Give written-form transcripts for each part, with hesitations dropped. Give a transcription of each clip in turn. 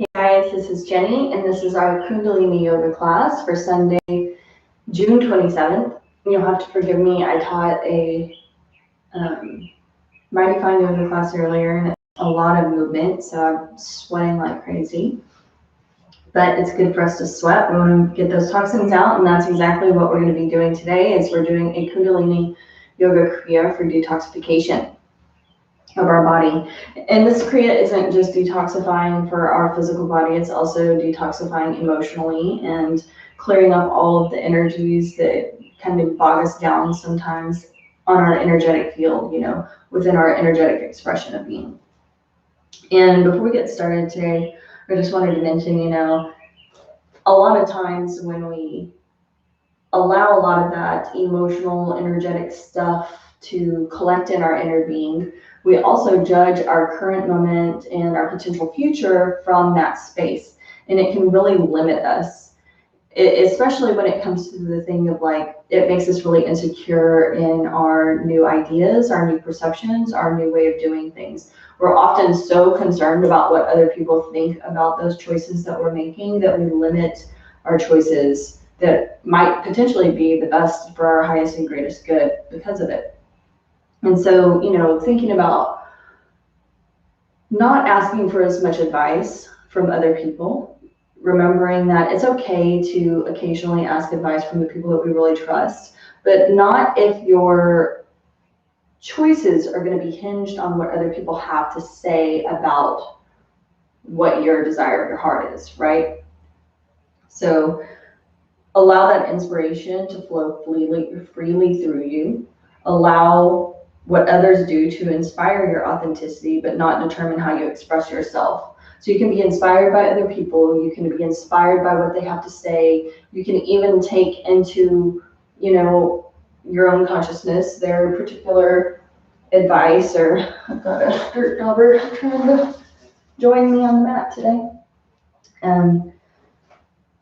Hey guys, this is Jenny, and this is our Kundalini Yoga class for Sunday, June 27th. You'll have to forgive me, I taught a Mighty Fine Yoga class earlier, and it's a lot of movement, so I'm sweating like crazy. But it's good for us to sweat. We want to get those toxins out, and that's exactly what we're going to be doing today, is we're doing a Kundalini Yoga Kriya for detoxification of our body. And this Kriya isn't just detoxifying for our physical body, it's also detoxifying emotionally and clearing up all of the energies that kind of bog us down sometimes on our energetic field, within our energetic expression of being. And before we get started today, I just wanted to mention, a lot of times when we allow a lot of that emotional, energetic stuff to collect in our inner being, we also judge our current moment and our potential future from that space. And it can really limit us, especially when it comes to the thing of it makes us really insecure in our new ideas, our new perceptions, our new way of doing things. We're often so concerned about what other people think about those choices that we're making that we limit our choices that might potentially be the best for our highest and greatest good because of it. And so, thinking about not asking for as much advice from other people, remembering that it's okay to occasionally ask advice from the people that we really trust, but not if your choices are going to be hinged on what other people have to say about what your desire of your heart is, right? So allow that inspiration to flow freely through you. Allow what others do to inspire your authenticity, but not determine how you express yourself. So you can be inspired by other people. You can be inspired by what they have to say. You can even take into, your own consciousness their particular advice. Or I've got a dirt dauber trying to join me on the mat today.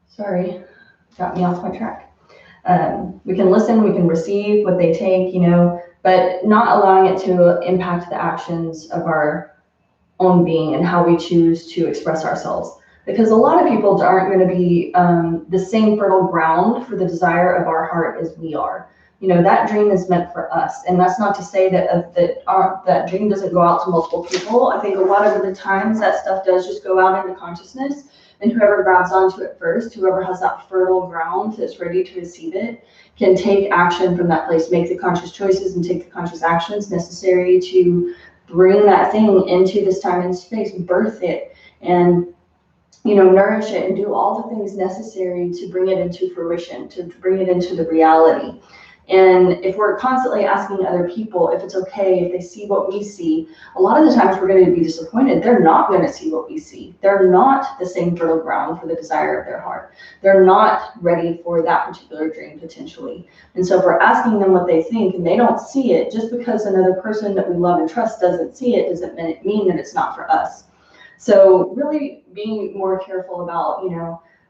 Sorry. Got me off my track. We can listen, we can receive what they take, but not allowing it to impact the actions of our own being and how we choose to express ourselves. Because a lot of people aren't going to be the same fertile ground for the desire of our heart as we are. That dream is meant for us. And that's not to say that that dream doesn't go out to multiple people. I think a lot of the times that stuff does just go out into consciousness. And whoever grabs onto it first, whoever has that fertile ground that's ready to receive it, can take action from that place, make the conscious choices and take the conscious actions necessary to bring that thing into this time and space, birth it, and nourish it and do all the things necessary to bring it into fruition, to bring it into the reality. And if we're constantly asking other people if it's okay, if they see what we see, a lot of the times we're going to be disappointed. They're not going to see what we see. They're not the same fertile ground for the desire of their heart. They're not ready for that particular dream potentially. And so if we're asking them what they think and they don't see it, just because another person that we love and trust doesn't see it, doesn't mean that it's not for us. So really being more careful about,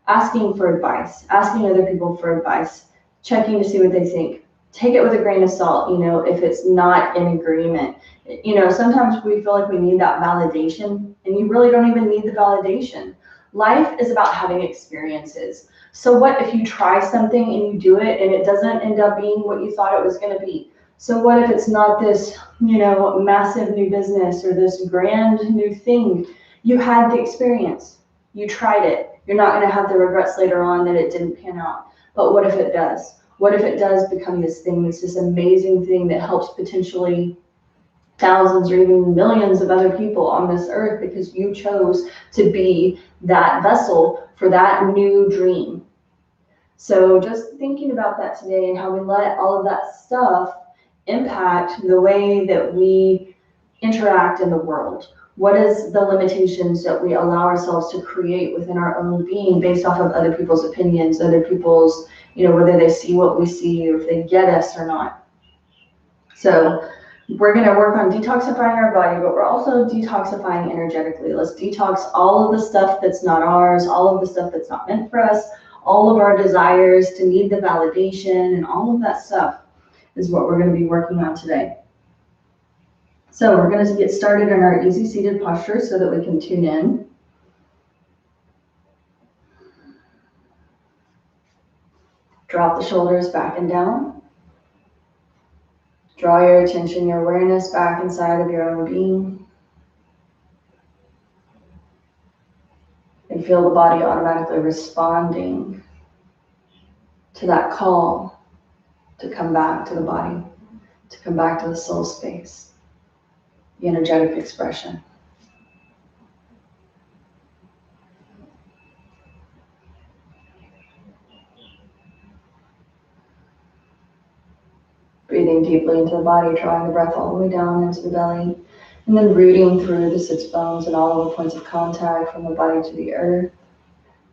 asking for advice, asking other people for advice, checking to see what they think. Take it with a grain of salt, if it's not in agreement. Sometimes we feel like we need that validation, and you really don't even need the validation. Life is about having experiences. So what if you try something and you do it and it doesn't end up being what you thought it was going to be? So what if it's not this, massive new business or this grand new thing? You had the experience. You tried it. You're not going to have the regrets later on that it didn't pan out. But what if it does? What if it does become this thing, this amazing thing that helps potentially thousands or even millions of other people on this earth because you chose to be that vessel for that new dream? So just thinking about that today and how we let all of that stuff impact the way that we interact in the world. What is the limitations that we allow ourselves to create within our own being based off of other people's opinions, other people's, whether they see what we see or if they get us or not. So we're going to work on detoxifying our body, but we're also detoxifying energetically. Let's detox all of the stuff that's not ours, all of the stuff that's not meant for us, all of our desires to need the validation, and all of that stuff is what we're going to be working on today. So we're going to get started in our easy seated posture so that we can tune in. Drop the shoulders back and down. Draw your attention, your awareness back inside of your own being. And feel the body automatically responding to that call to come back to the body, to come back to the soul space, the energetic expression. Breathing deeply into the body, drawing the breath all the way down into the belly, and then rooting through the sits bones and all of the points of contact from the body to the earth,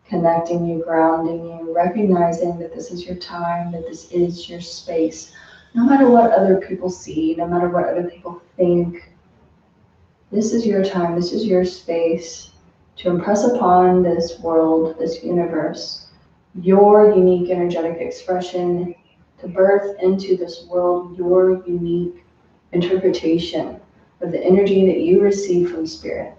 connecting you, grounding you, recognizing that this is your time, that this is your space. No matter what other people see, no matter what other people think, this is your time, this is your space to impress upon this world, this universe, your unique energetic expression, to birth into this world your unique interpretation of the energy that you receive from Spirit.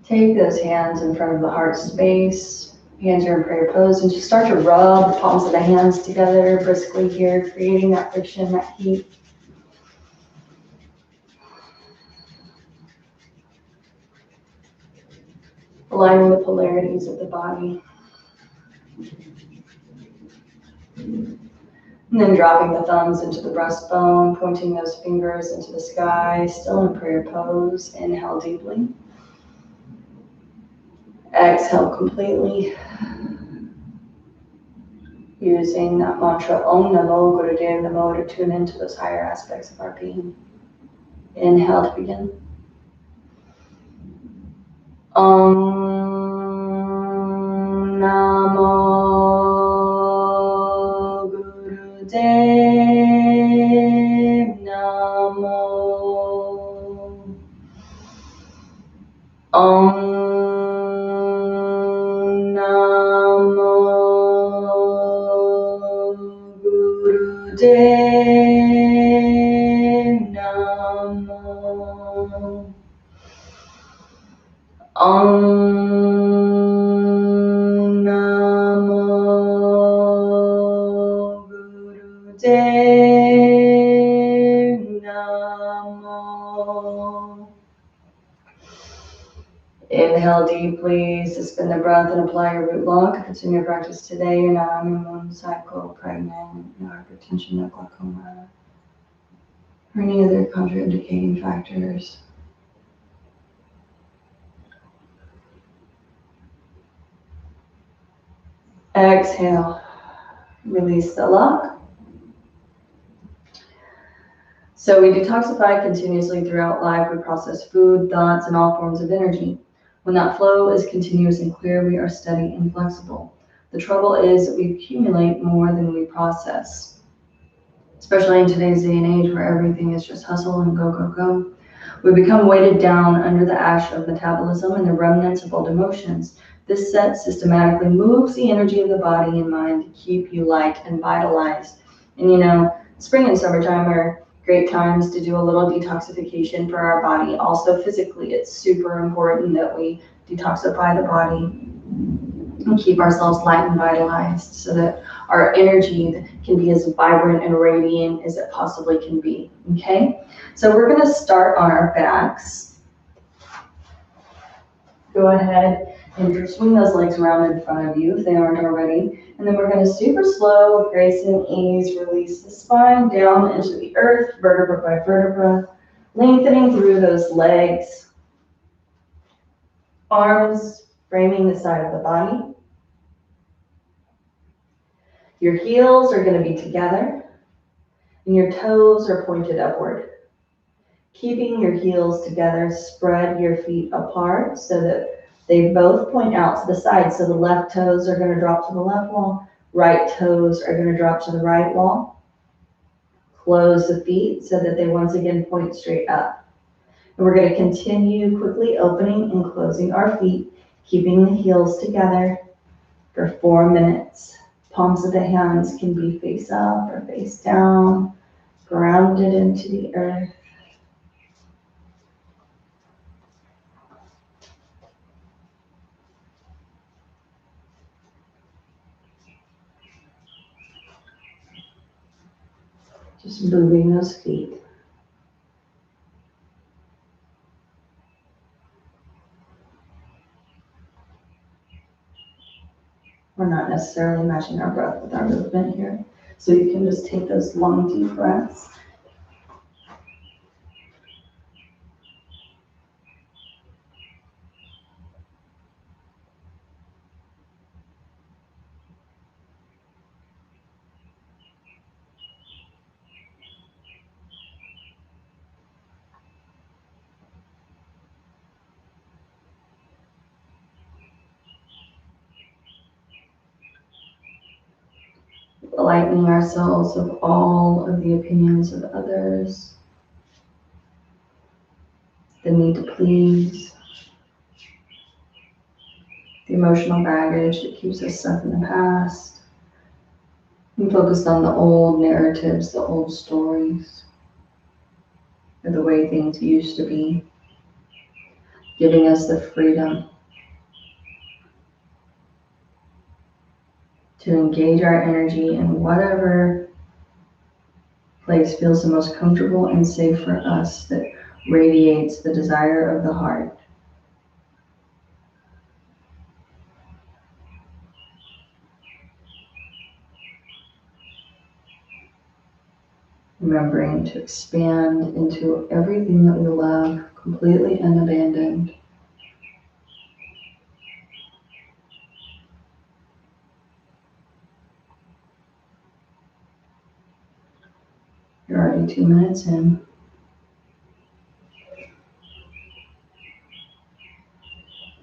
Take those hands in front of the heart space. Hands are in prayer pose, and just start to rub the palms of the hands together briskly here, creating that friction, that heat. Aligning the polarities of the body. And then dropping the thumbs into the breastbone, pointing those fingers into the sky, still in prayer pose. Inhale deeply. Exhale completely. Using that mantra Om Namo Gurudev Namo to tune into those higher aspects of our being. Inhale to begin. Om Namo Gurudev Namo. Om Namo Gurudev Namo. Om Namo Gurudev Namo. Inhale deeply, suspend the breath and apply your root lock. If it's in your practice today, you're not on your moon cycle, pregnant, no hypertension, no glaucoma, or any other contraindicating factors. Exhale, release the lock. So we detoxify continuously throughout life. We process food, thoughts, and all forms of energy. When that flow is continuous and clear, we are steady and flexible. The trouble is that we accumulate more than we process, especially in today's day and age where everything is just hustle and go, go, go. We become weighted down under the ash of metabolism and the remnants of old emotions. This set systematically moves the energy of the body and mind to keep you light and vitalized. And you know, spring and summertime are great times to do a little detoxification for our body. Also physically, it's super important that we detoxify the body and keep ourselves light and vitalized so that our energy can be as vibrant and radiant as it possibly can be, okay? So we're gonna start on our backs. Go ahead and swing those legs around in front of you if they aren't already. And then we're gonna super slow, with grace and ease, release the spine down into the earth, vertebra by vertebra, lengthening through those legs. Arms framing the side of the body. Your heels are gonna be together and your toes are pointed upward. Keeping your heels together, spread your feet apart so that they both point out to the side. So the left toes are going to drop to the left wall. Right toes are going to drop to the right wall. Close the feet so that they once again point straight up. And we're going to continue quickly opening and closing our feet, keeping the heels together for 4 minutes. Palms of the hands can be face up or face down, grounded into the earth. Just moving those feet. We're not necessarily matching our breath with our movement here. So you can just take those long, deep breaths. Lightening ourselves of all of the opinions of others, the need to please, the emotional baggage that keeps us stuck in the past, and focused on the old narratives, the old stories, of the way things used to be, giving us the freedom to engage our energy in whatever place feels the most comfortable and safe for us, that radiates the desire of the heart. Remembering to expand into everything that we love, completely unabandoned. You're already 2 minutes in.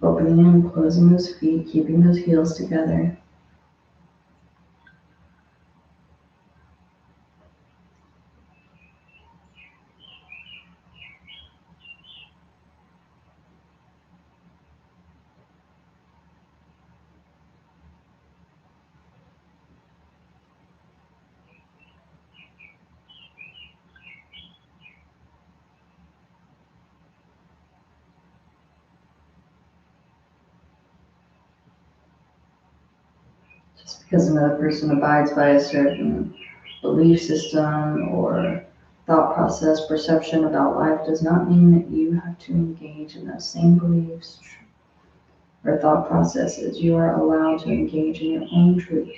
Opening and closing those feet, keeping those heels together. Just because another person abides by a certain belief system or thought process, perception about life does not mean that you have to engage in those same beliefs or thought processes. You are allowed to engage in your own truth.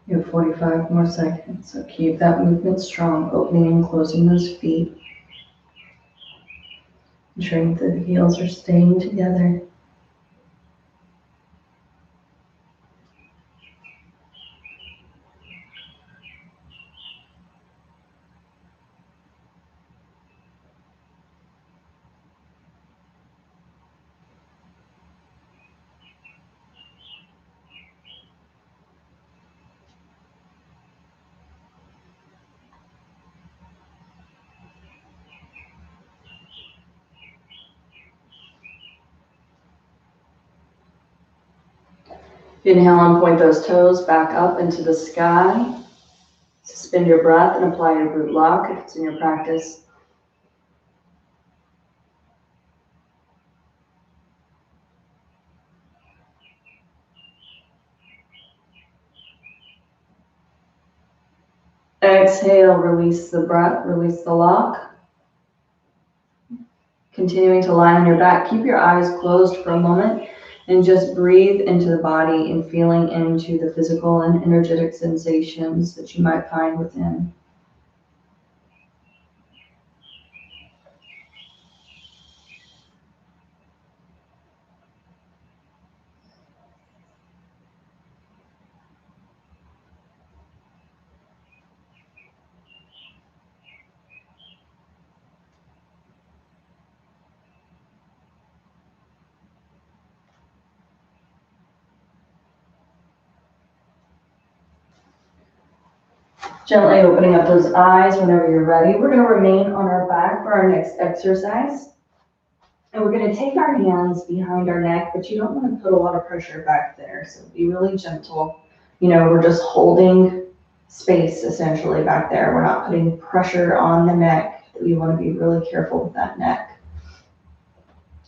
You have 45 more seconds, so keep that movement strong, opening and closing those feet. Ensuring that the heels are staying together. Inhale and point those toes back up into the sky. Suspend your breath and apply your root lock if it's in your practice. Exhale, release the breath, release the lock. Continuing to lie on your back, keep your eyes closed for a moment and just breathe into the body and feeling into the physical and energetic sensations that you might find within. Gently opening up those eyes whenever you're ready. We're going to remain on our back for our next exercise. And we're going to take our hands behind our neck, but you don't want to put a lot of pressure back there. So be really gentle. You know, we're just holding space essentially back there. We're not putting pressure on the neck. We want to be really careful with that neck.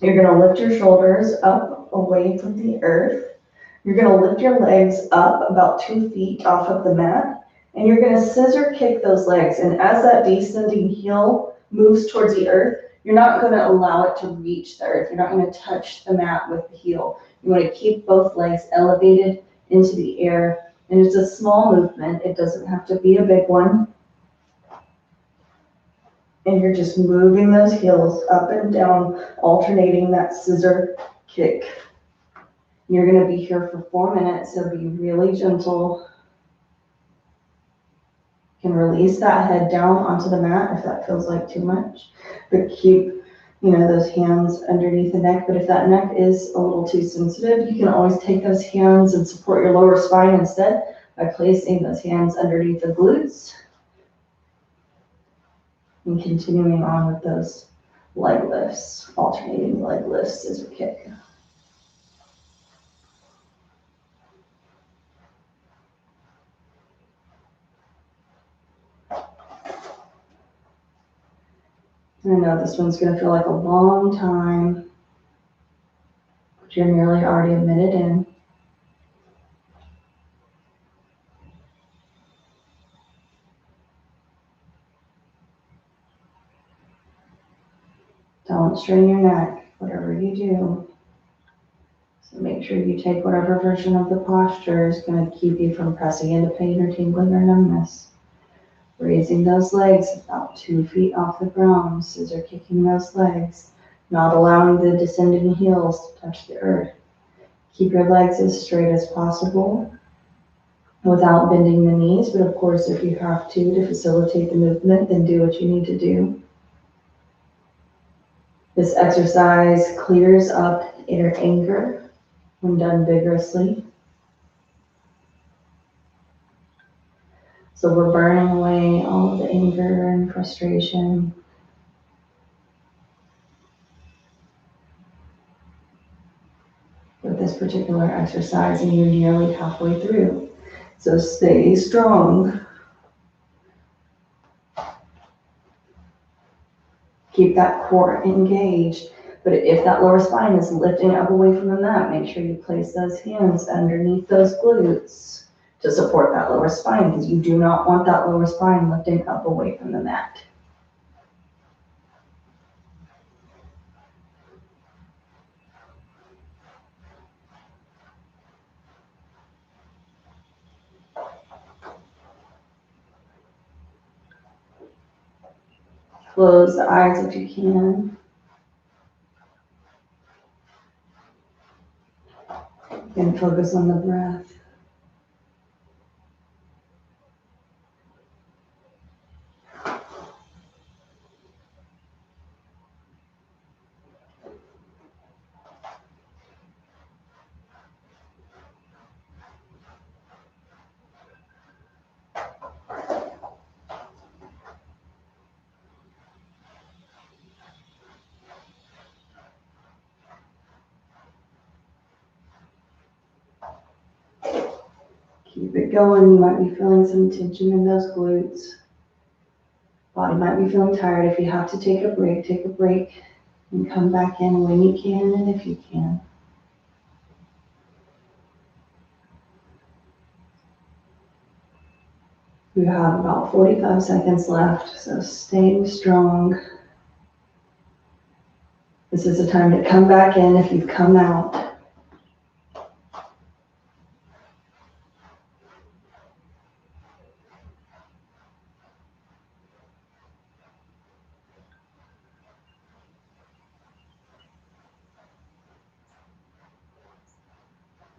You're going to lift your shoulders up away from the earth. You're going to lift your legs up about 2 feet off of the mat. And you're going to scissor kick those legs. And as that descending heel moves towards the earth, you're not going to allow it to reach the earth. You're not going to touch the mat with the heel. You want to keep both legs elevated into the air. And it's a small movement. It doesn't have to be a big one. And you're just moving those heels up and down, alternating that scissor kick. You're going to be here for 4 minutes, so be really gentle. You can release that head down onto the mat if that feels like too much, but keep, you know, those hands underneath the neck. But if that neck is a little too sensitive, you can always take those hands and support your lower spine instead by placing those hands underneath the glutes and continuing on with those leg lifts, alternating leg lifts, scissor kick. I know this one's going to feel like a long time, but you're nearly already a minute in. Don't strain your neck, whatever you do. So make sure you take whatever version of the posture is going to keep you from pressing into pain or tingling or numbness. Raising those legs about 2 feet off the ground, scissor kicking those legs, not allowing the descending heels to touch the earth. Keep your legs as straight as possible without bending the knees, but of course if you have to facilitate the movement, then do what you need to do. This exercise clears up inner anger when done vigorously. So we're burning away all of the anger and frustration. With this particular exercise, and you're nearly halfway through. So stay strong. Keep that core engaged. But if that lower spine is lifting up away from the mat, make sure you place those hands underneath those glutes to support that lower spine, because you do not want that lower spine lifting up away from the mat. Close the eyes if you can. And focus on the breath. Keep it going. You might be feeling some tension in those glutes. Body might be feeling tired. If you have to take a break and come back in when you can and if you can. We have about 45 seconds left, so staying strong. This is a time to come back in if you've come out.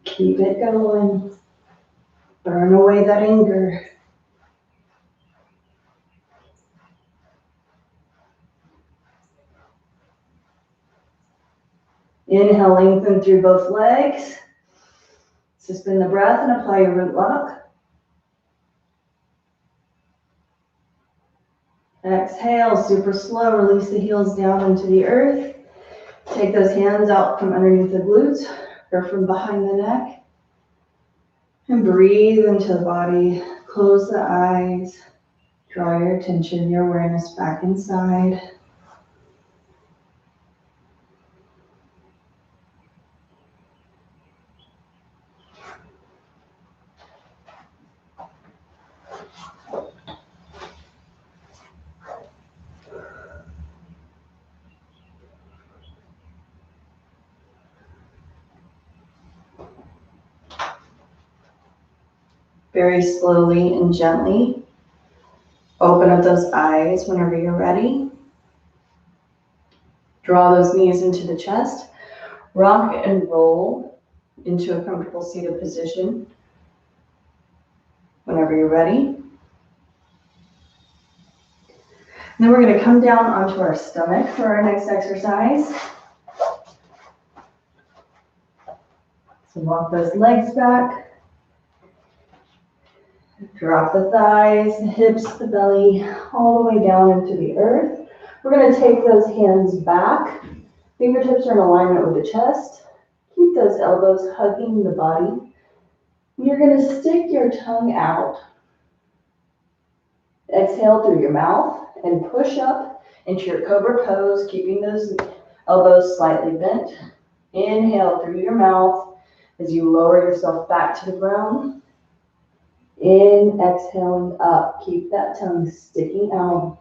Keep it going. Burn away that anger. Inhale, lengthen through both legs. Suspend the breath and apply your root lock. Exhale, super slow. Release the heels down into the earth. Take those hands out from underneath the glutes or from behind the neck. And breathe into the body. Close the eyes. Draw your attention, your awareness back inside. Very slowly and gently, open up those eyes whenever you're ready. Draw those knees into the chest. Rock and roll into a comfortable seated position whenever you're ready. And then we're going to come down onto our stomach for our next exercise. So walk those legs back. Drop the thighs, the hips, the belly, all the way down into the earth. We're going to take those hands back. Fingertips are in alignment with the chest. Keep those elbows hugging the body. You're going to stick your tongue out. Exhale through your mouth and push up into your Cobra Pose, keeping those elbows slightly bent. Inhale through your mouth as you lower yourself back to the ground. In, exhaling up. Keep that tongue sticking out.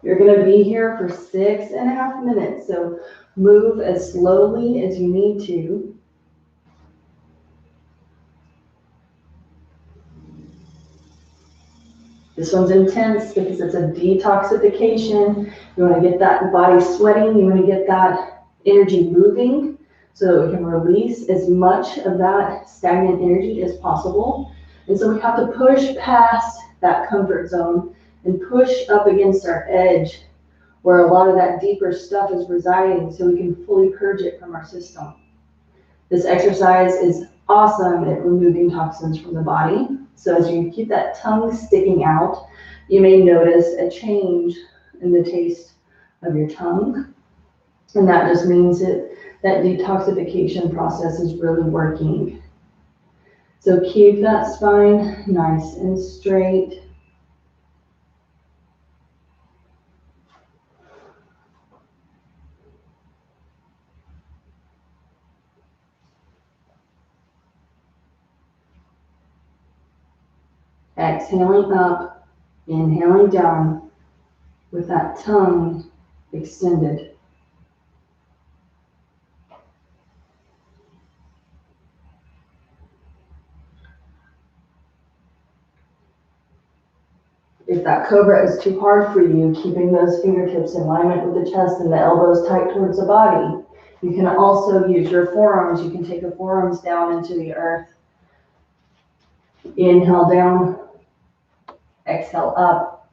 You're going to be here for 6.5 minutes, so move as slowly as you need to. This one's intense because it's a detoxification. You want to get that body sweating. You want to get that energy moving so that we can release as much of that stagnant energy as possible. And so we have to push past that comfort zone and push up against our edge where a lot of that deeper stuff is residing so we can fully purge it from our system. This exercise is awesome at removing toxins from the body. So as you keep that tongue sticking out, you may notice a change in the taste of your tongue. And that just means that detoxification process is really working. So keep that spine nice and straight. Exhaling up, inhaling down with that tongue extended. If that cobra is too hard for you, keeping those fingertips in alignment with the chest and the elbows tight towards the body, you can also use your forearms. You can take the forearms down into the earth. Inhale down, exhale up.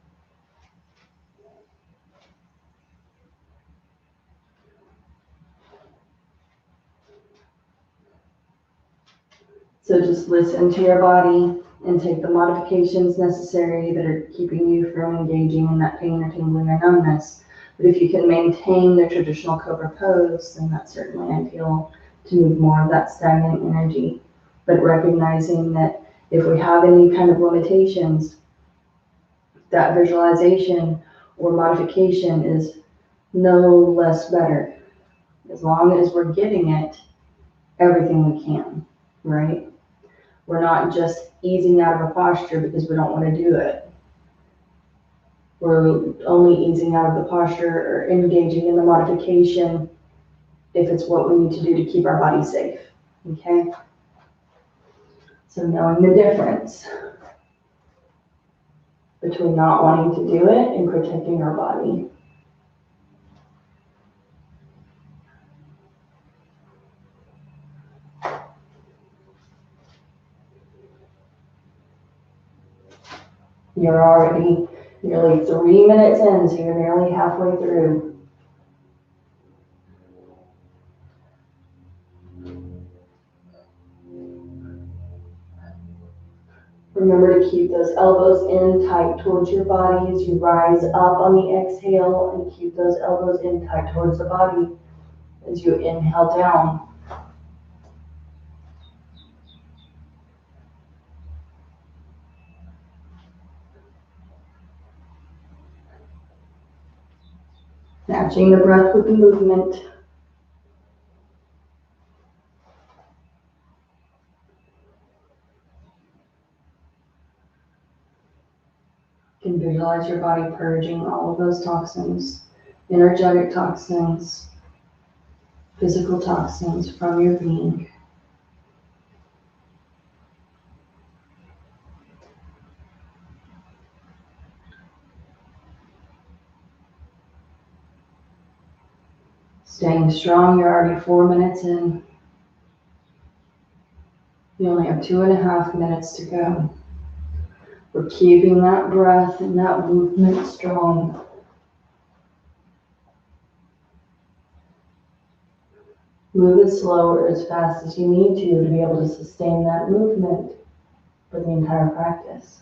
So just listen to your body and take the modifications necessary that are keeping you from engaging in that pain or tingling or numbness. But if you can maintain the traditional Cobra Pose, then that's certainly ideal to move more of that stagnant energy. But recognizing that if we have any kind of limitations, that visualization or modification is no less better. As long as we're getting it, everything we can, right? We're not just easing out of a posture because we don't want to do it. We're only easing out of the posture or engaging in the modification if it's what we need to do to keep our body safe, okay? So knowing the difference between not wanting to do it and protecting our body. You're already nearly 3 minutes in, so you're nearly halfway through. Remember to keep those elbows in tight towards your body as you rise up on the exhale, and keep those elbows in tight towards the body as you inhale down. Matching the breath with the movement. You can visualize your body purging all of those toxins, energetic toxins, physical toxins from your being. Staying strong, you're already 4 minutes in. You only have 2.5 minutes to go. We're keeping that breath and that movement strong. Move it slow or as fast as you need to be able to sustain that movement for the entire practice.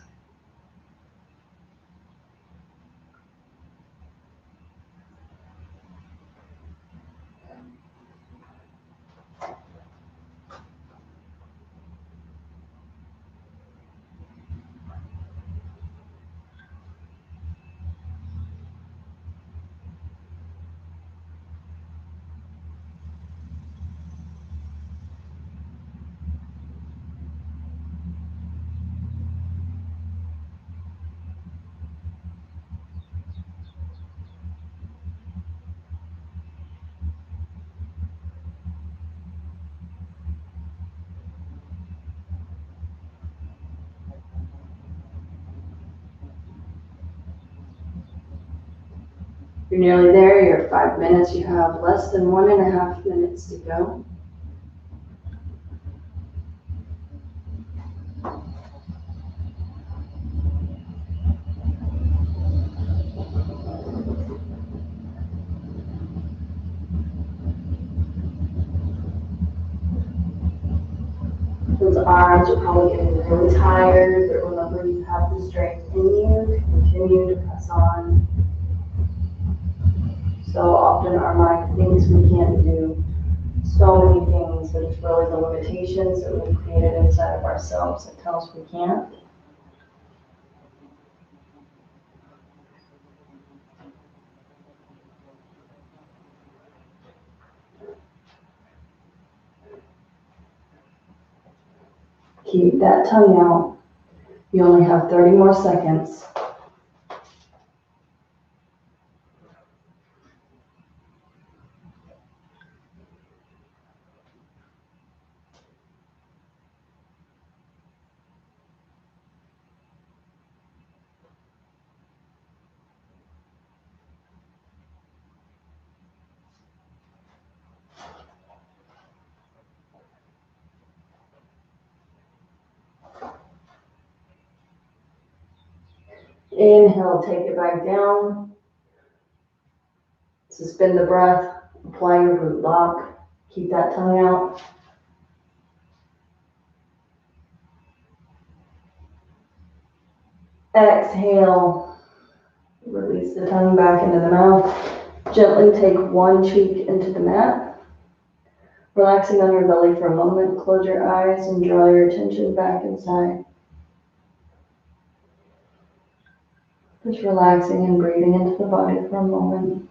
You're nearly there, you're at 5 minutes, you have less than 1.5 minutes to go. Those arms are probably getting really tired, but remember you have the strength in you to continue to press on. So often our mind thinks we can't do so many things, but it's really the limitations that we've created inside of ourselves that tell us we can't. Keep that tongue out. You only have 30 more seconds. Inhale, take it back down. Suspend the breath. Apply your root lock. Keep that tongue out. Exhale. Release the tongue back into the mouth. Gently take one cheek into the mat. Relaxing on your belly for a moment. Close your eyes and draw your attention back inside. Just relaxing and breathing into the body for a moment.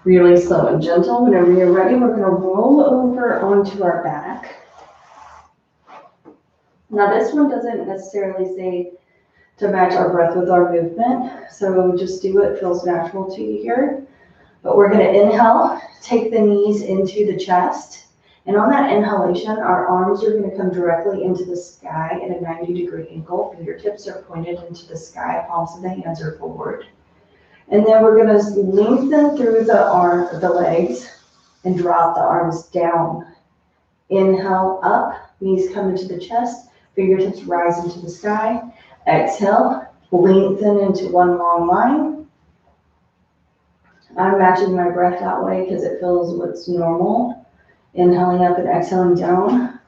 Really slow and gentle. Whenever you're ready, we're going to roll over onto our back. Now this one doesn't necessarily say to match our breath with our movement, so just do what feels natural to you here. But we're gonna inhale, take the knees into the chest, and on that inhalation, our arms are gonna come directly into the sky at a 90-degree angle. Fingertips are pointed into the sky, palms of the hands are forward. And then we're gonna lengthen through the legs and drop the arms down. Inhale up, knees come into the chest, fingertips rise into the sky. Exhale, lengthen into one long line. I'm matching my breath that way because it feels what's normal. Inhaling up and exhaling down.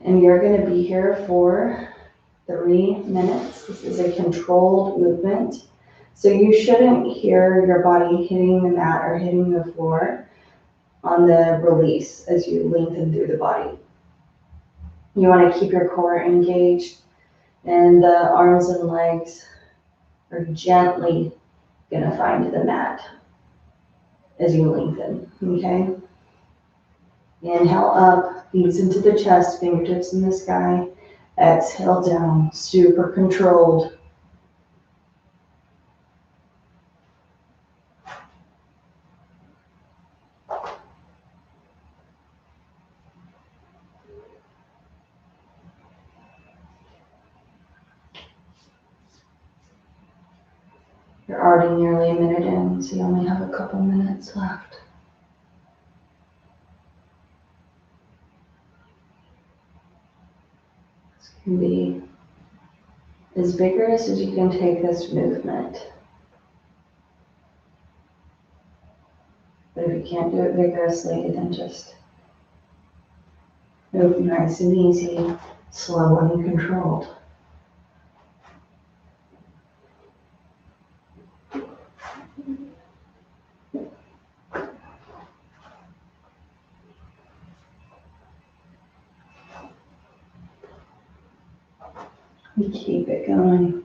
And you're going to be here for 3 minutes. This is a controlled movement. So you shouldn't hear your body hitting the mat or hitting the floor on the release as you lengthen through the body. You want to keep your core engaged, and the arms and legs are gently going to find the mat as you lengthen, okay? Inhale up, knees into the chest, fingertips in the sky. Exhale down, super controlled. You're already nearly a minute in, so you only have a couple minutes left. This can be as vigorous as you can take this movement. But if you can't do it vigorously, then just move nice and easy, slow and controlled. And keep it going.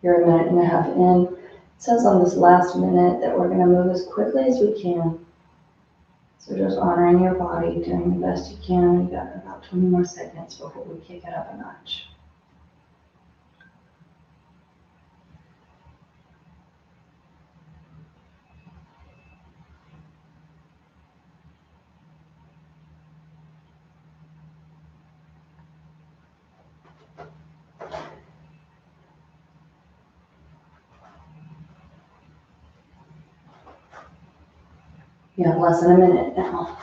You're a minute and a half in. It says on this last minute that we're going to move as quickly as we can. So just honoring your body, doing the best you can. We've got about 20 more seconds before we kick it up a notch. You have less than a minute now.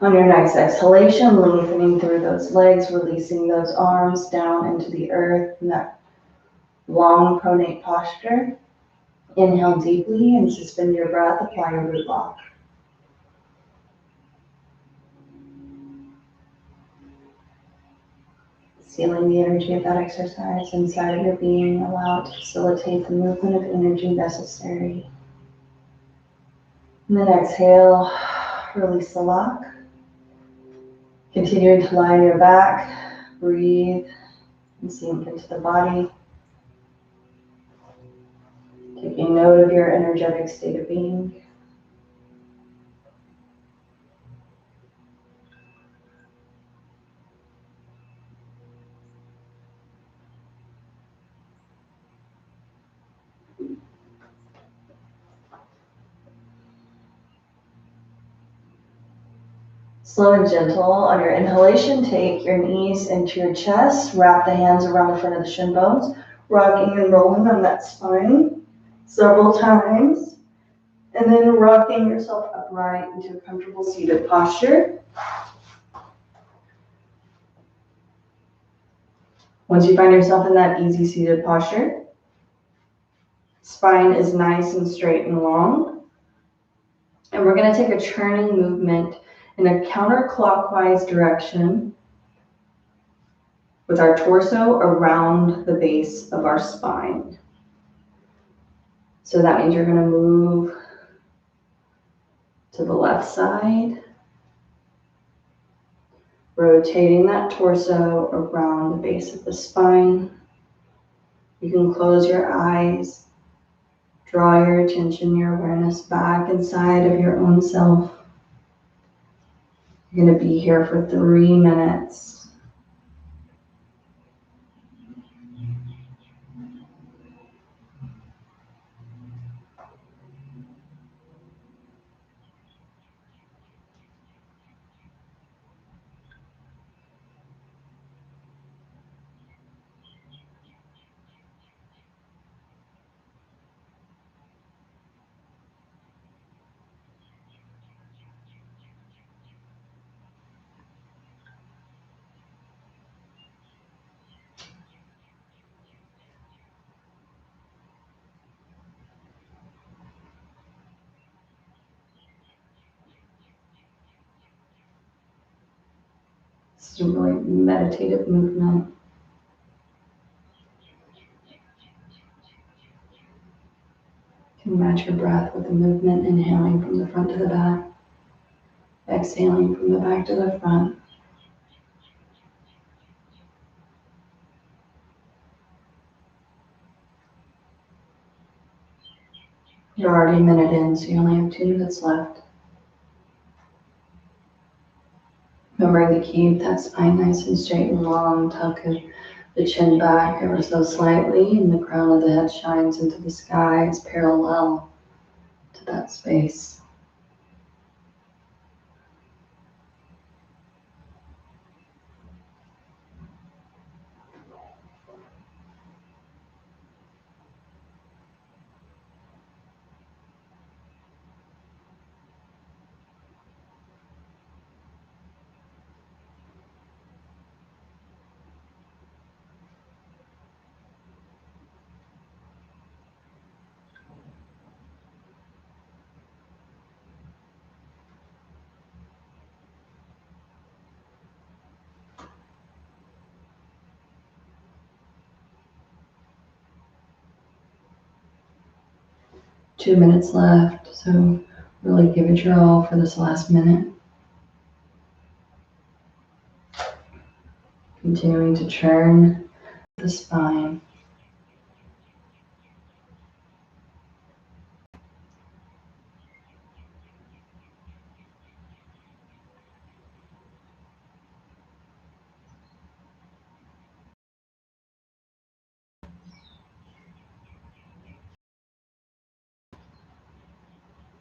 On your next exhalation, lengthening through those legs, releasing those arms down into the earth in that long pronate posture. Inhale deeply and suspend your breath, apply your root lock. Sealing the energy of that exercise inside of your being, allow it to facilitate the movement of energy necessary. And then exhale, release the lock. Continuing to lie on your back, breathe and sink into the body. Taking note of your energetic state of being. Slow and gentle. On your inhalation, take your knees into your chest, wrap the hands around the front of the shin bones, rocking and rolling on that spine several times, and then rocking yourself upright into a comfortable seated posture. Once you find yourself in that easy seated posture, spine is nice and straight and long, and we're going to take a churning movement in a counterclockwise direction with our torso around the base of our spine. So that means you're going to move to the left side, rotating that torso around the base of the spine. You can close your eyes, draw your attention, your awareness back inside of your own self. You're going to be here for 3 minutes. This is a really meditative movement. You can match your breath with the movement, inhaling from the front to the back, exhaling from the back to the front. You're already a minute in, so you only have 2 minutes left. Remembering to keep that spine nice and straight and long, tuck the chin back ever so slightly, and the crown of the head shines into the skies parallel to that space. Two minutes left, so really give it your all for this last minute. Continuing to churn the spine.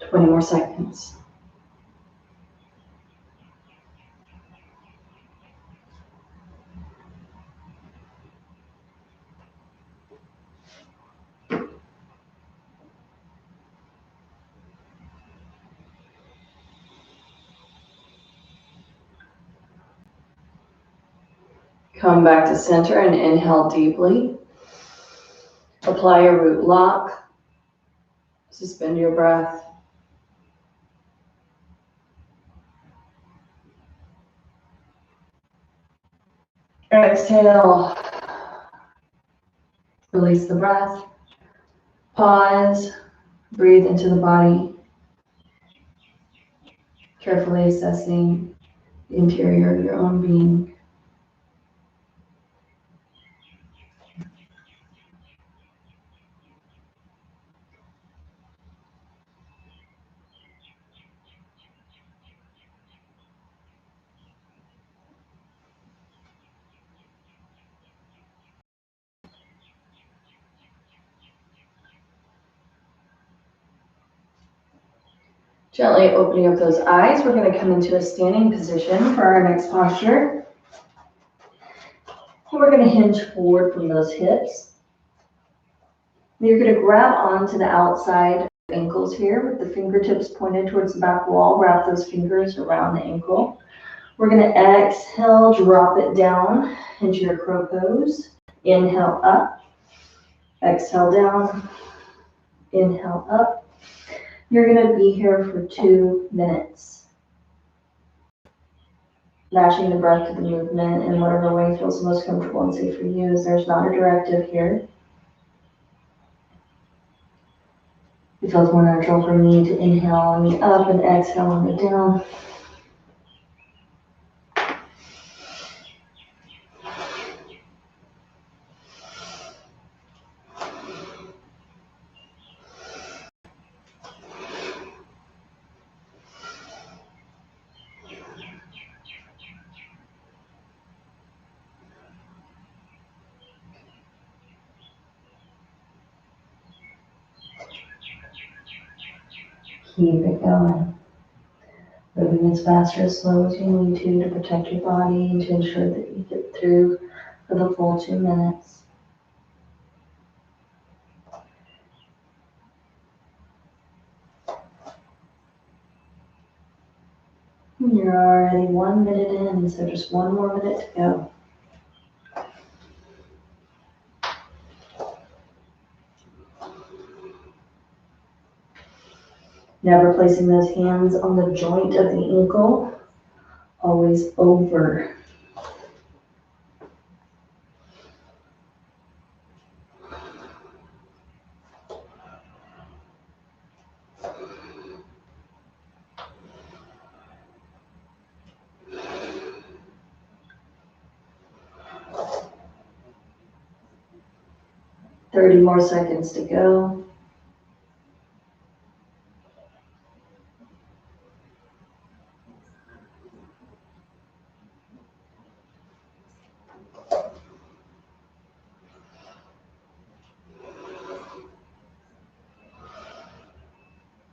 Twenty more seconds. Come back to center and inhale deeply. Apply your root lock. Suspend your breath. Exhale. Release the breath. Pause. Breathe into the body. Carefully assessing the interior of your own being. Gently opening up those eyes, we're going to come into a standing position for our next posture. And we're going to hinge forward from those hips. You're going to grab onto the outside ankles here with the fingertips pointed towards the back wall. Wrap those fingers around the ankle. We're going to exhale, drop it down into your crow pose. Inhale up, exhale down, inhale up. You're going to be here for 2 minutes. Matching the breath to the movement in whatever way feels most comfortable and safe for you, as there's not a directive here. It feels more natural for me to inhale on the up and exhale on the down. Keep it going. Moving as fast or as slow as you need to protect your body and to ensure that you get through for the full 2 minutes. You're already 1 minute in, so just 1 more minute to go. Never placing those hands on the joint of the ankle, always over. Thirty more seconds to go.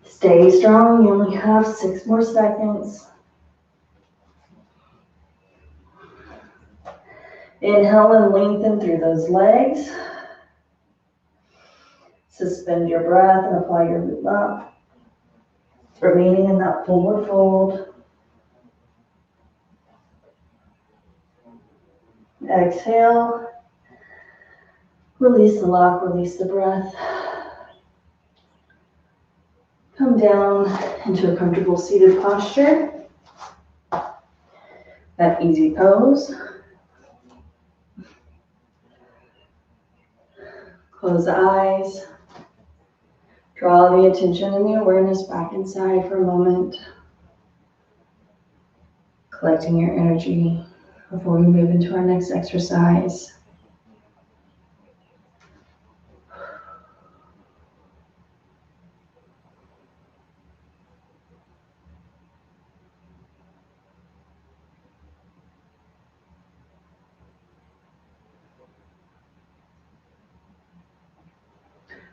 Stay strong, you only have 6 more seconds. Inhale and lengthen through those legs. Suspend your breath and apply your loop up. Remaining in that forward fold. Exhale. Release the lock, release the breath. Come down into a comfortable seated posture. That easy pose. Close the eyes. Draw the attention and the awareness back inside for a moment. Collecting your energy before we move into our next exercise.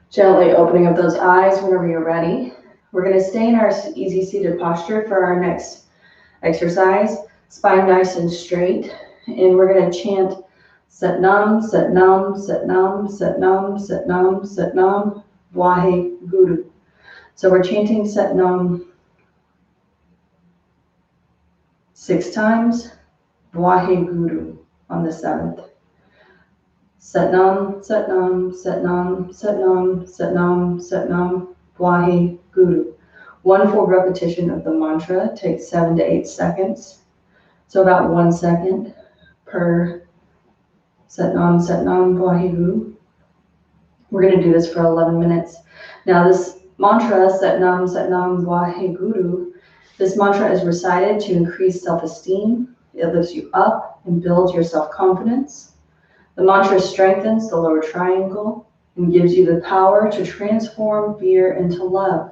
Gently opening up those eyes whenever you're ready. We're going to stay in our easy seated posture for our next exercise. Spine nice and straight. And we're going to chant Sat Nam, Sat Nam, Sat Nam, Sat Nam, Sat Nam, Sat Nam, Vahe Guru. So we're chanting Sat Nam 6 times, Vahe Guru on the 7th. Sat Nam, Sat Nam, Sat Nam, Sat Nam, Sat Nam, Sat Nam, Vahe Guru. 1 full repetition of the mantra takes 7 to 8 seconds. So about 1 second per Sat Nam, Vahe Guru. We're going to do this for 11 minutes. Now this mantra, Sat Nam, Vahe Guru, this mantra is recited to increase self-esteem. It lifts you up and builds your self-confidence. The mantra strengthens the lower triangle and gives you the power to transform fear into love.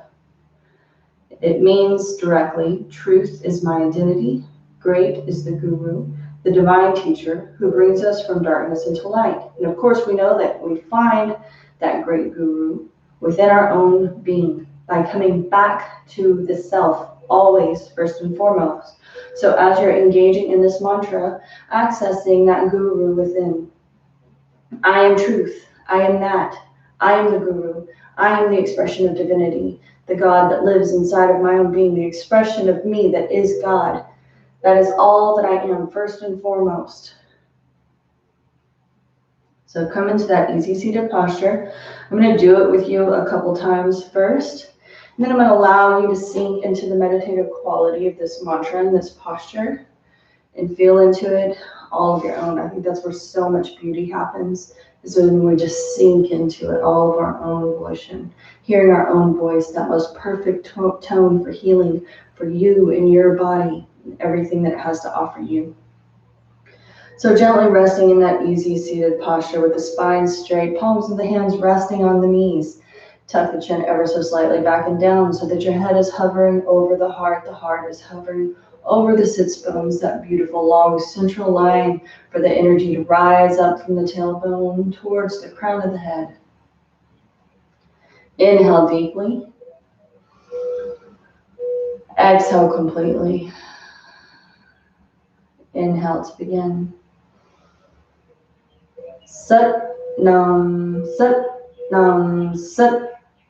It means directly, truth is my identity, great is the guru, the divine teacher who brings us from darkness into light. And of course, we know that we find that great guru within our own being. by coming back to the self, always, first and foremost. So as you're engaging in this mantra, accessing that guru within. I am truth. I am that. I am the guru. I am the expression of divinity, the God that lives inside of my own being, the expression of me that is God. That is all that I am, first and foremost. So come into that easy seated posture. I'm going to do it with you a couple times first. And then I'm going to allow you to sink into the meditative quality of this mantra and this posture and feel into it all of your own. I think that's where so much beauty happens, is when we just sink into it, all of our own volition, hearing our own voice, that most perfect tone for healing for you and your body and everything that it has to offer you. So gently resting in that easy seated posture with the spine straight, palms of the hands resting on the knees. Tuck the chin ever so slightly back and down so that your head is hovering over the heart is hovering over the sits bones, that beautiful long central line for the energy to rise up from the tailbone towards the crown of the head. Inhale deeply. Exhale completely. Inhale to begin. Sat Nam Sat Nam Sat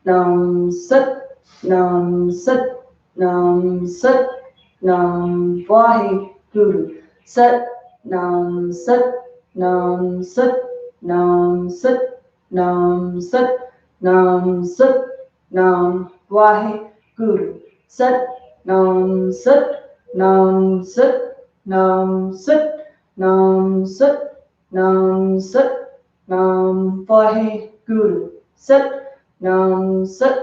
Nam Sat Nam Sat Nam Sat Nam Vaheguru. Sat Nam Sat Nam Sat Nam Sat Nam Sat Nam Sat Nam Vaheguru. Sat Nam Sat Nam Sat Nam Sat Nam Sat Nam Sat Nam Vaheguru. Sat Nam Sat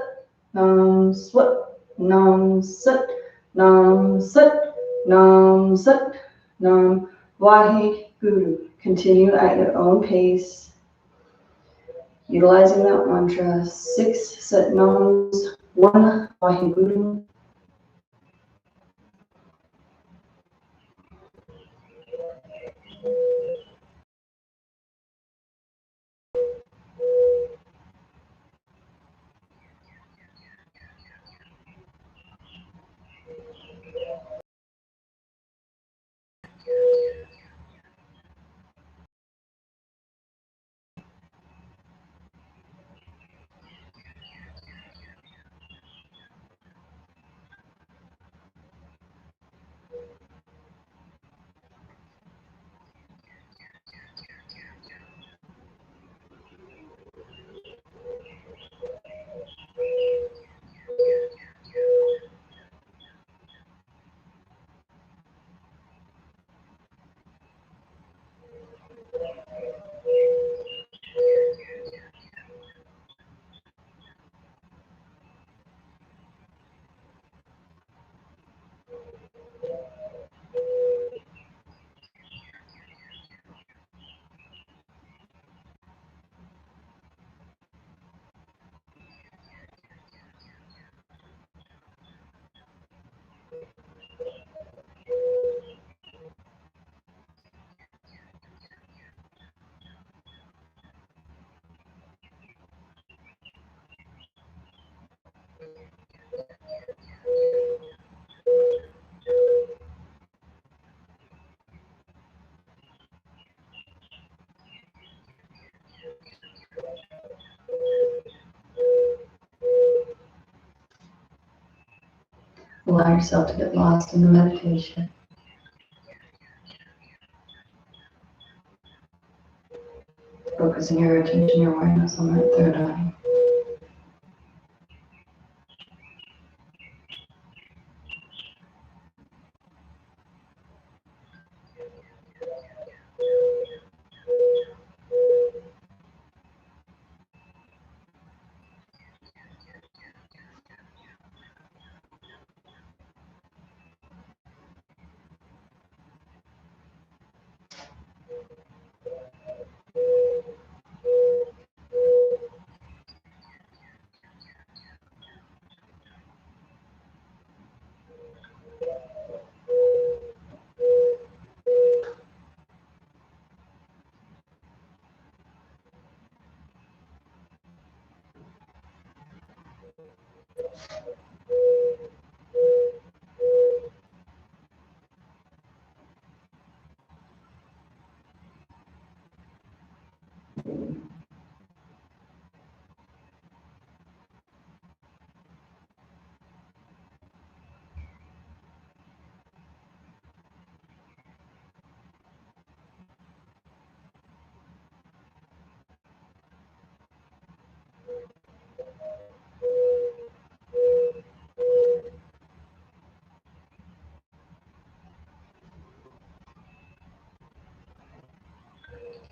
Nam Swat Nam Sat Nam Sat Nam Sat Nam Vaheguru. Continue at your own pace, utilizing that mantra. 6 Sat Nams, 1 Vaheguru. Allow yourself to get lost in the meditation. Focusing your attention, your awareness on that third eye.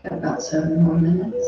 Got about 7 more minutes.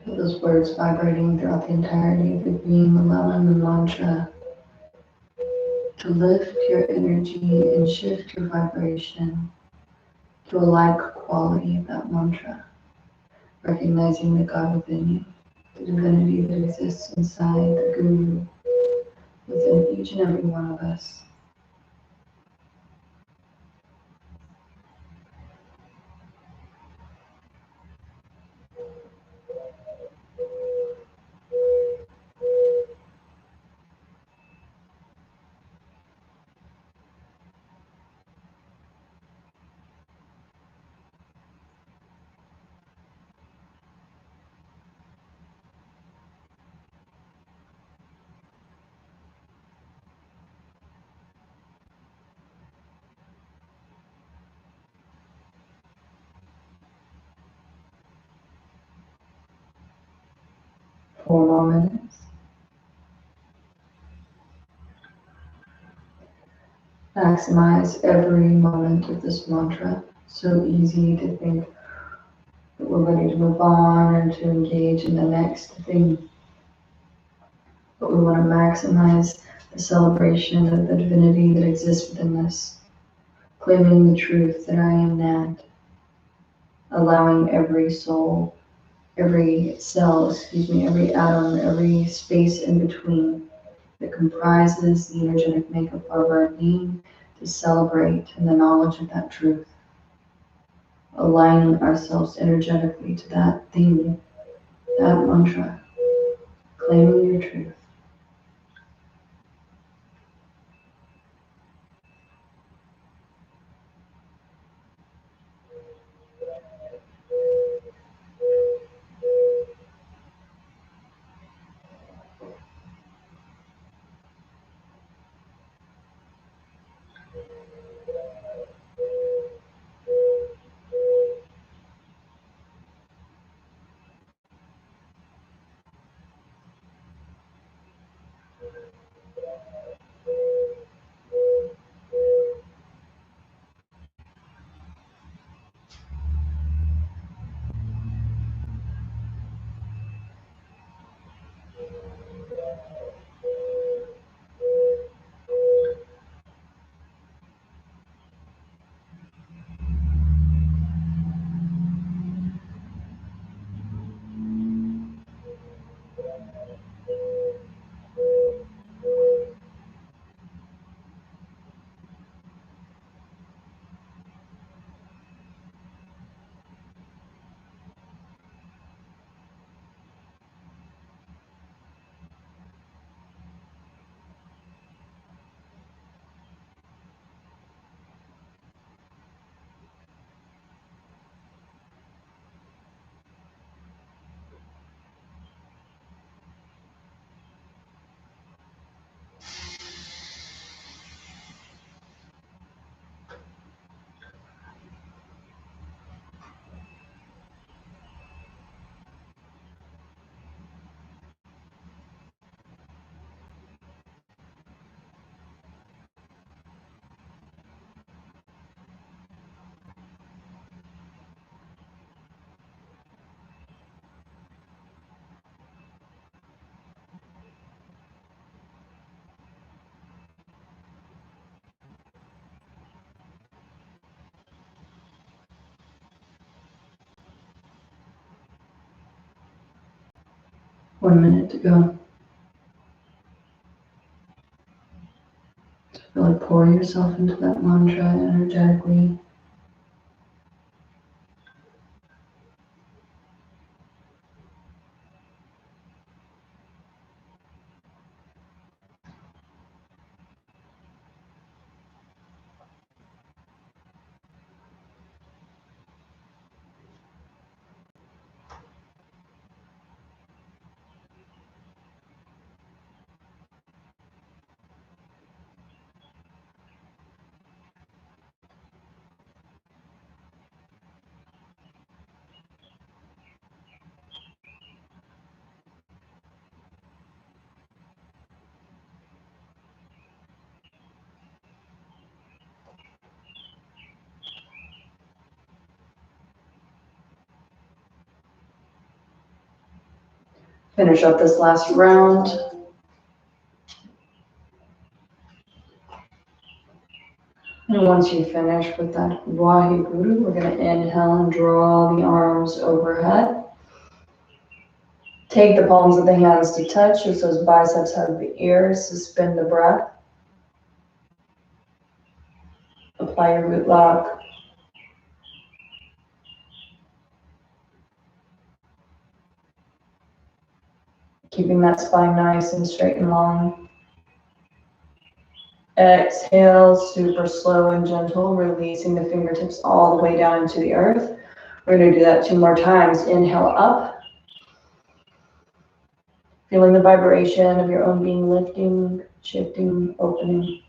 Feel those words vibrating throughout the entirety of your being, allowing the mantra to lift your energy and shift your vibration to a like quality of that mantra, recognizing the God within you, the divinity that exists inside the Guru within each and every one of us. Four more minutes. Maximize every moment of this mantra. So easy to think that we're ready to move on or to engage in the next thing. But we want to maximize the celebration of the divinity that exists within us, claiming the truth that I am that, allowing every soul, every cell, every atom, every space in between that comprises the energetic makeup of our being to celebrate in the knowledge of that truth, aligning ourselves energetically to that thing, that mantra, claiming your truth. 1 minute to go. Really pour yourself into that mantra energetically. Finish up this last round. And once you finish with that Vaheguru, we're going to inhale and draw the arms overhead. Take the palms of the hands to touch as those biceps hug the ears. Suspend the breath. Apply your root lock. Keeping that spine nice and straight and long. Exhale, super slow and gentle, releasing the fingertips all the way down into the earth. We're going to do that 2 more times. Inhale up. Feeling the vibration of your own being lifting, shifting, opening.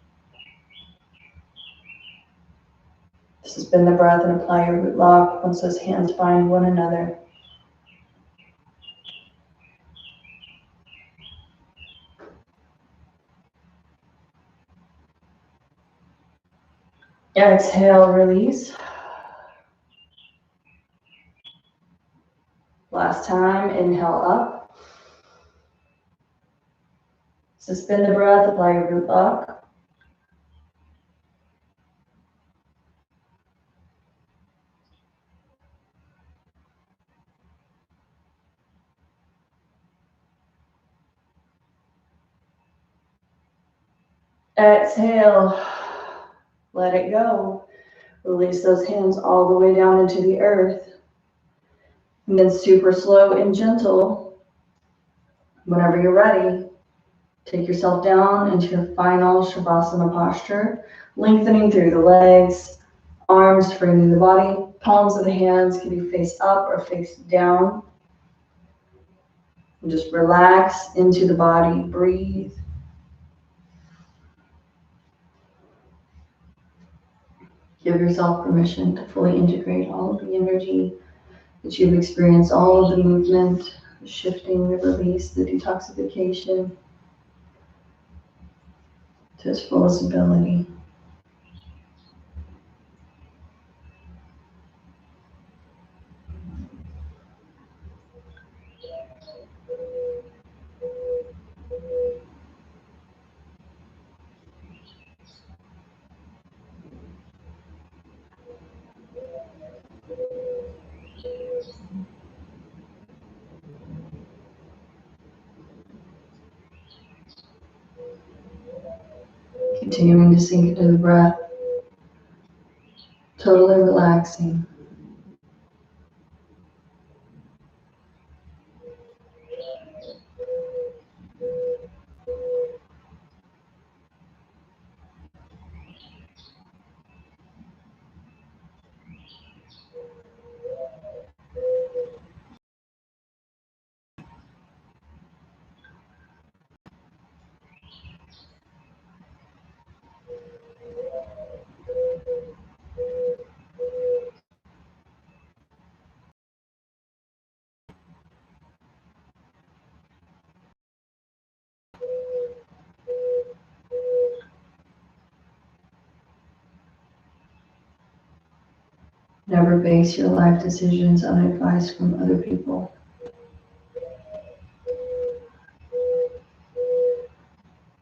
Suspend the breath and apply your root lock once those hands find one another. Exhale, release. Last time, inhale up. Suspend the breath, apply your root lock. Exhale, let it go. Release those hands all the way down into the earth. And then super slow and gentle, whenever you're ready, take yourself down into your final Shavasana posture, lengthening through the legs, arms framing the body, palms of the hands can be face up or face down. And just relax into the body, breathe. Give yourself permission to fully integrate all of the energy that you've experienced, all of the movement, the shifting, the release, the detoxification to its fullest ability. Continuing to sink into the breath, totally relaxing. Never base your life decisions on advice from other people.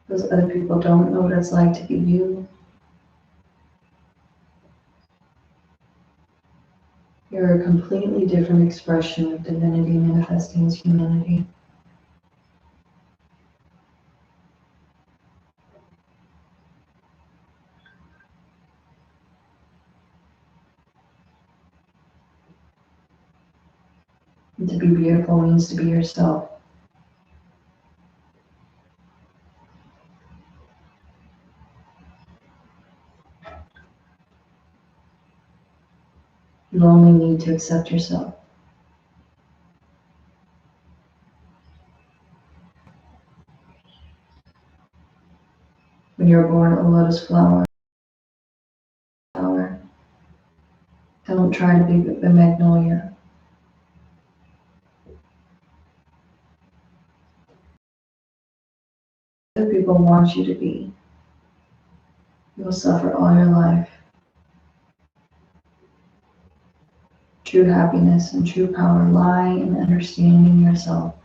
Those other people don't know what it's like to be you. You're a completely different expression of divinity manifesting as humanity. And to be beautiful means to be yourself. You only need to accept yourself. When you're born a lotus flower, don't try to be the magnolia. Other people want you to be. You will suffer all your life. True happiness and true power lie in understanding yourself,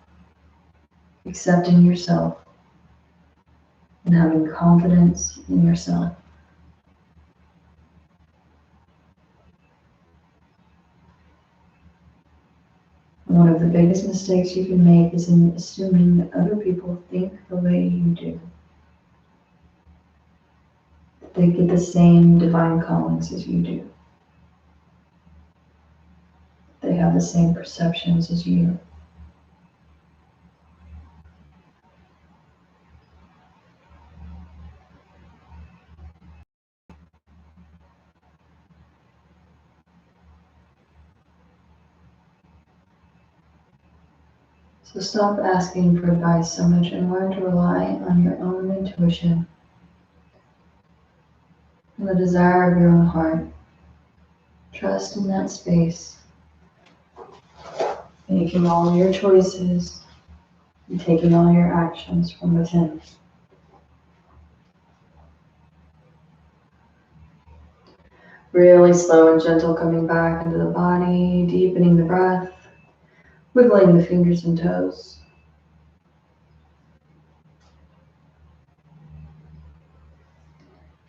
accepting yourself, and having confidence in yourself. One of the biggest mistakes you can make is in assuming that other people think the way you do. That they get the same divine callings as you do. They have the same perceptions as you. So stop asking for advice so much and learn to rely on your own intuition and the desire of your own heart. Trust in that space, making all your choices and taking all your actions from within. Really slow and gentle coming back into the body, deepening the breath, wiggling the fingers and toes.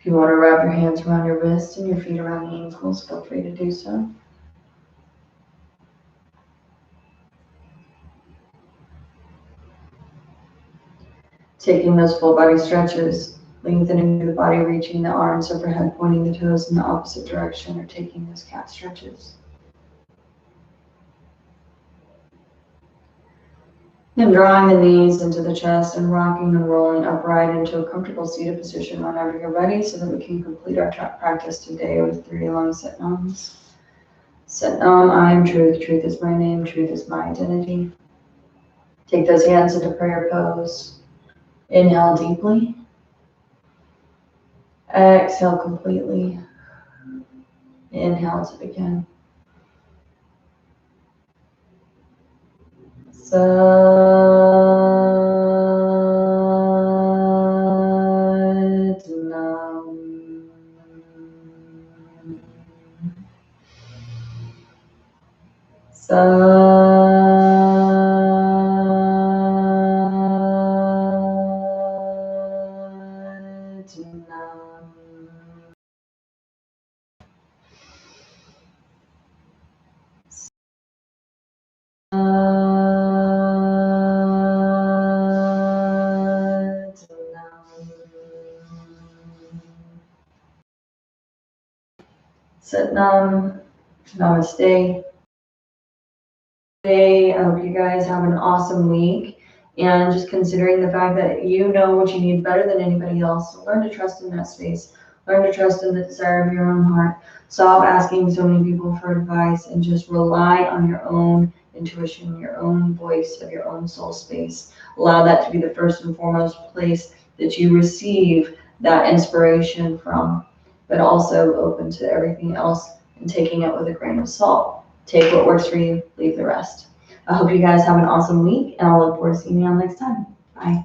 If you want to wrap your hands around your wrists and your feet around the ankles, feel free to do so. Taking those full body stretches, lengthening through the body, reaching the arms overhead, pointing the toes in the opposite direction, or taking those cat stretches. And drawing the knees into the chest and rocking and rolling upright into a comfortable seated position whenever you're ready, so that we can complete our practice today with 3 long Sat Nams. Sat Nam, I am truth. Truth is my name. Truth is my identity. Take those hands into prayer pose. Inhale deeply. Exhale completely. Inhale to begin. Sat-nam. Sat-nam. Namaste. Today, I hope you guys have an awesome week. And just considering the fact that you know what you need better than anybody else, so learn to trust in that space. Learn to trust in the desire of your own heart. Stop asking so many people for advice and just rely on your own intuition, your own voice of your own soul space. Allow that to be the first and foremost place that you receive that inspiration from, but also open to everything else and taking it with a grain of salt. Take what works for you, leave the rest. I hope you guys have an awesome week, and I'll look forward to seeing you all next time. Bye.